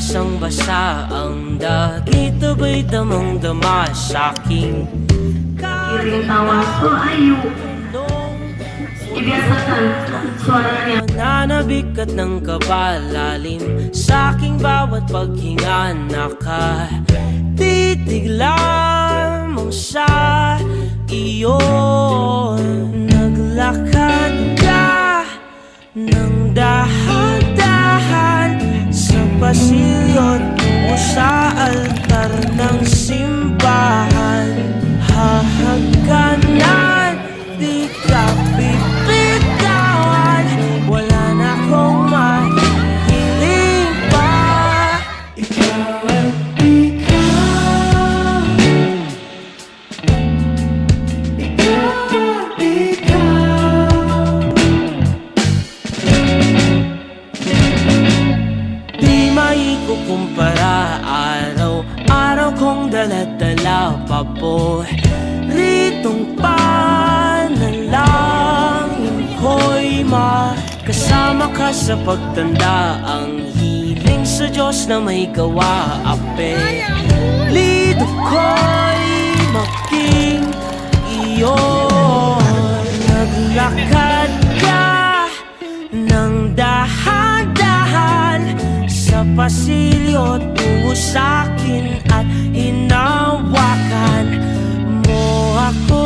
Basang-basa ang dagit, aba'y damang-dama sa'king Kiring tawas ko ayo. Ibiasakan suara niya. Nananabikat ng kabalalim sa'king bawat paghinga. Nakatitig lamang sa iyo. Naglakad ka ng dahan-dahan sa pasilyo tungo sa altar ng simbahan. Hahagkanan, di ka bibitawan. Wala na akong mahihiling pa. Ikaw at ikaw, ikaw at ikaw. Di maikukumpara, araw-araw kong dala-dala pa po. Ritong panalangin ko'y makasama ka sa pagtanda. Ang hiling sa Diyos na may gawa, apelido ko'y maging iyo. Naglakad ka ng dahan-dahan sa pasilyo tungo sa'kin at hinawakan mo ako.